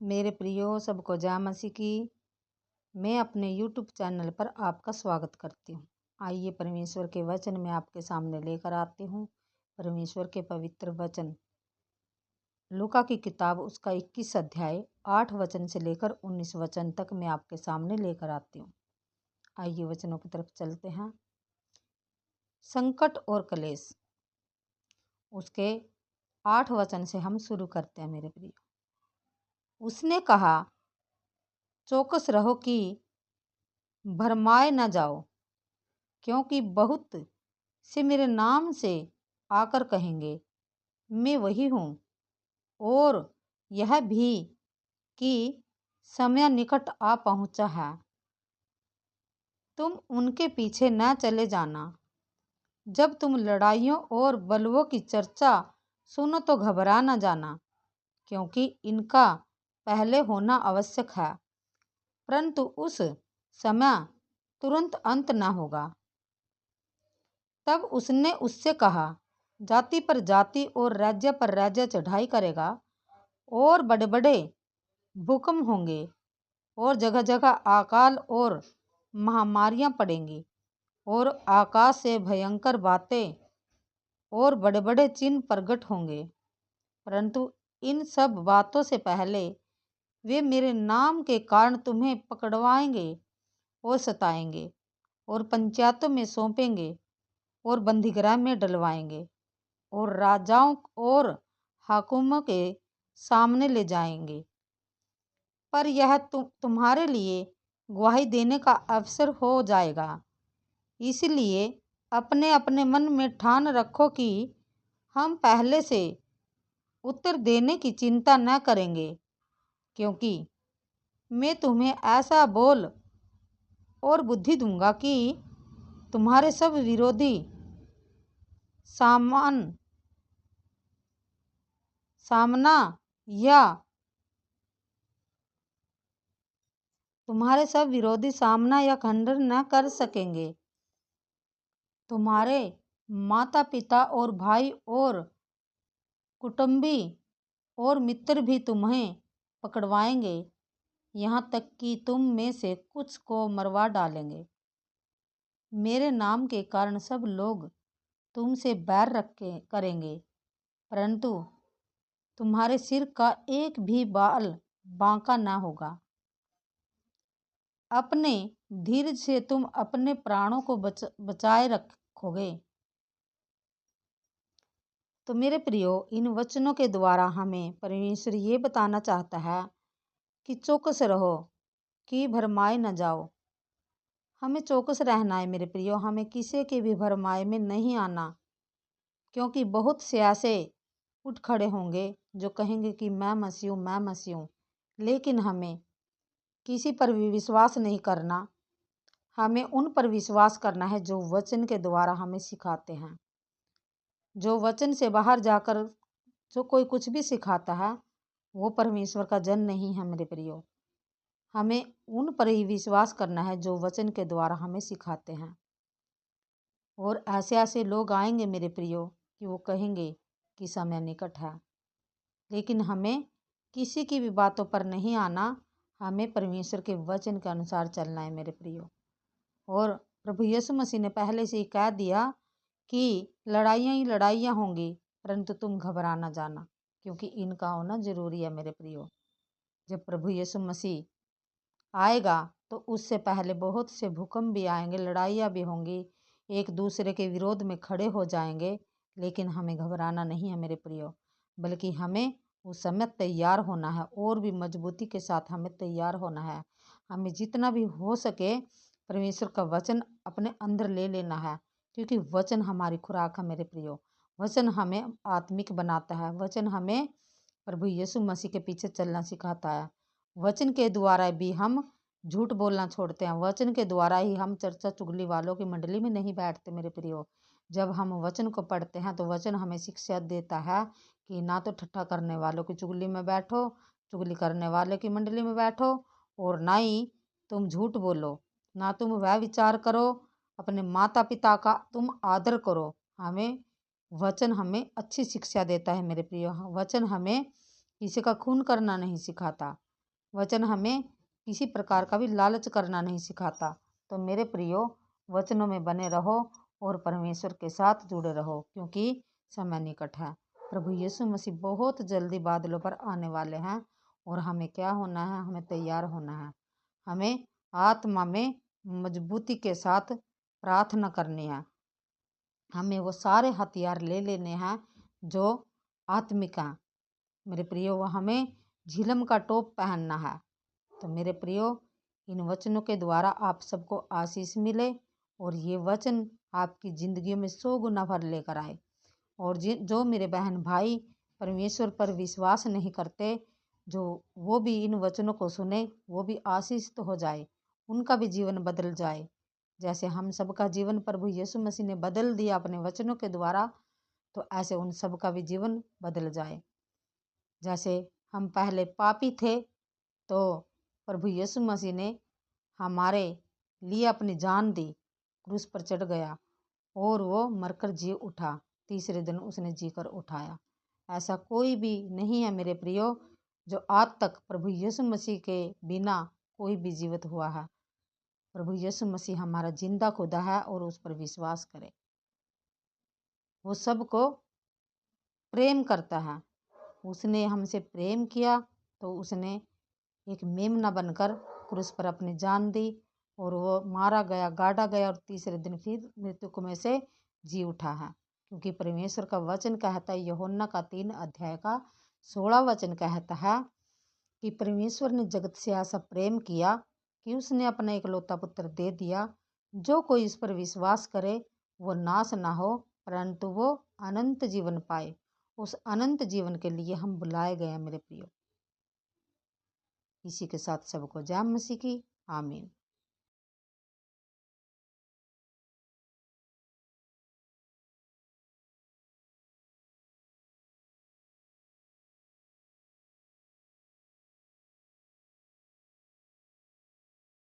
मेरे प्रियो, सबको जय मसीह की। मैं अपने YouTube चैनल पर आपका स्वागत करती हूँ। आइए परमेश्वर के वचन में आपके सामने लेकर आती हूँ। परमेश्वर के पवित्र वचन लूका की किताब उसका 21 अध्याय 8 वचन से लेकर 19 वचन तक मैं आपके सामने लेकर आती हूँ। आइए वचनों की तरफ चलते हैं। संकट और क्लेश, उसके 8 वचन से हम शुरू करते हैं मेरे प्रियो। उसने कहा, चौकस रहो कि भरमाए न जाओ, क्योंकि बहुत से मेरे नाम से आकर कहेंगे, मैं वही हूँ, और यह भी कि समय निकट आ पहुँचा है। तुम उनके पीछे न चले जाना। जब तुम लड़ाइयों और बलवों की चर्चा सुनो तो घबरा न जाना, क्योंकि इनका पहले होना आवश्यक है, परंतु उस समय तुरंत अंत न होगा। तब उसने उससे कहा, जाति पर जाति और राज्य पर राज्य चढ़ाई करेगा, और बड़े बड़े भूकंप होंगे, और जगह जगह अकाल और महामारियां पड़ेंगी, और आकाश से भयंकर बातें और बड़े बड़े चिन्ह प्रकट होंगे। परंतु इन सब बातों से पहले वे मेरे नाम के कारण तुम्हें पकड़वाएंगे और सताएंगे, और पंचायतों में सौंपेंगे, और बंदीगृह में डलवाएंगे, और राजाओं और हाकिमों के सामने ले जाएंगे। पर यह तुम्हारे लिए गवाही देने का अवसर हो जाएगा। इसलिए अपने अपने मन में ठान रखो कि हम पहले से उत्तर देने की चिंता न करेंगे, क्योंकि मैं तुम्हें ऐसा बोल और बुद्धि दूंगा कि तुम्हारे सब विरोधी सामना या खंडन न कर सकेंगे। तुम्हारे माता पिता और भाई और कुटुंबी और मित्र भी तुम्हें पकड़वाएंगे, यहाँ तक कि तुम में से कुछ को मरवा डालेंगे। मेरे नाम के कारण सब लोग तुमसे बैर करेंगे, परंतु तुम्हारे सिर का एक भी बाल बांका न होगा। अपने धीरज से तुम अपने प्राणों को बचाए रखोगे। तो मेरे प्रियो, इन वचनों के द्वारा हमें परमेश्वर ये बताना चाहता है कि चौकस रहो कि भरमाए न जाओ। हमें चौकस रहना है मेरे प्रियो, हमें किसी के भी भरमाए में नहीं आना, क्योंकि बहुत से ऐसे उठ खड़े होंगे जो कहेंगे कि मैं मसीह हूँ, मैं मसीह हूँ। लेकिन हमें किसी पर भी विश्वास नहीं करना। हमें उन पर विश्वास करना है जो वचन के द्वारा हमें सिखाते हैं। जो वचन से बाहर जाकर जो कोई कुछ भी सिखाता है, वो परमेश्वर का जन नहीं है मेरे प्रियो। हमें उन पर ही विश्वास करना है जो वचन के द्वारा हमें सिखाते हैं। और ऐसे ऐसे लोग आएंगे मेरे प्रियो कि वो कहेंगे कि समय निकट है, लेकिन हमें किसी की भी बातों पर नहीं आना। हमें परमेश्वर के वचन के अनुसार चलना है मेरे प्रियो। और प्रभु यीशु मसीह ने पहले से ही कह दिया कि लड़ाइयाँ ही लड़ाइयाँ होंगी, परंतु तुम घबरा ना जाना, क्योंकि इनका होना जरूरी है मेरे प्रियो। जब प्रभु यीशु मसीह आएगा तो उससे पहले बहुत से भूकंप भी आएंगे, लड़ाइयाँ भी होंगी, एक दूसरे के विरोध में खड़े हो जाएंगे। लेकिन हमें घबराना नहीं है मेरे प्रियो, बल्कि हमें उस समय तैयार होना है, और भी मजबूती के साथ हमें तैयार होना है। हमें जितना भी हो सके परमेश्वर का वचन अपने अंदर ले लेना है, क्योंकि वचन हमारी खुराक है मेरे प्रियो। वचन हमें आत्मिक बनाता है। वचन हमें प्रभु यीशु मसीह के पीछे चलना सिखाता है। वचन के द्वारा भी हम झूठ बोलना छोड़ते हैं। वचन के द्वारा ही हम चर्चा चुगली वालों की मंडली में नहीं बैठते मेरे प्रियो। जब हम वचन को पढ़ते हैं तो वचन हमें शिक्षा देता है कि ना तो ठट्ठा करने वालों की चुगली में बैठो, चुगली करने वाले की मंडली में बैठो, और ना ही तुम झूठ बोलो, ना तुम वह विचार करो, अपने माता पिता का तुम आदर करो। वचन हमें अच्छी शिक्षा देता है मेरे प्रियो। वचन हमें किसी का खून करना नहीं सिखाता। वचन हमें किसी प्रकार का भी लालच करना नहीं सिखाता। तो मेरे प्रियो, वचनों में बने रहो और परमेश्वर के साथ जुड़े रहो, क्योंकि समय निकट है। प्रभु यीशु मसीह बहुत जल्दी बादलों पर आने वाले हैं और हमें क्या होना है? हमें तैयार होना है। हमें आत्मा में मजबूती के साथ प्रार्थना करनी है। हमें वो सारे हथियार ले लेने हैं जो आत्मिक हैं। मेरे प्रियो, वह हमें झिलम का टोप पहनना है। तो मेरे प्रियो, इन वचनों के द्वारा आप सबको आशीष मिले और ये वचन आपकी ज़िंदगी में 100 गुना भर लेकर आए। और जो मेरे बहन भाई परमेश्वर पर विश्वास नहीं करते, जो वो भी इन वचनों को सुने, वो भी आशीष तो हो जाए, उनका भी जीवन बदल जाए। जैसे हम सबका जीवन प्रभु यीशु मसीह ने बदल दिया अपने वचनों के द्वारा, तो ऐसे उन सबका भी जीवन बदल जाए। जैसे हम पहले पापी थे, तो प्रभु यीशु मसीह ने हमारे लिए अपनी जान दी, क्रूस पर चढ़ गया और वो मरकर जी उठा। तीसरे दिन उसने जी कर उठाया। ऐसा कोई भी नहीं है मेरे प्रियो जो आज तक प्रभु यीशु मसीह के बिना कोई भी जीवित हुआ है। प्रभु यीशु मसीह हमारा जिंदा खुदा है और उस पर विश्वास करे। वो सबको प्रेम करता है। उसने हमसे प्रेम किया तो उसने एक मेमना बनकर क्रूस पर अपनी जान दी और वो मारा गया, गाड़ा गया और तीसरे दिन फिर मृत्यु में से जी उठा है। क्योंकि परमेश्वर का वचन कहता है, यूहन्ना का 3 अध्याय का 16 वचन कहता है कि परमेश्वर ने जगत से ऐसा प्रेम किया कि उसने अपना इकलौता पुत्र दे दिया, जो कोई इस पर विश्वास करे वो नाश ना हो परंतु वो अनंत जीवन पाए। उस अनंत जीवन के लिए हम बुलाए गए हैं मेरे प्रियो। इसी के साथ सबको जय मसीह की आमीन।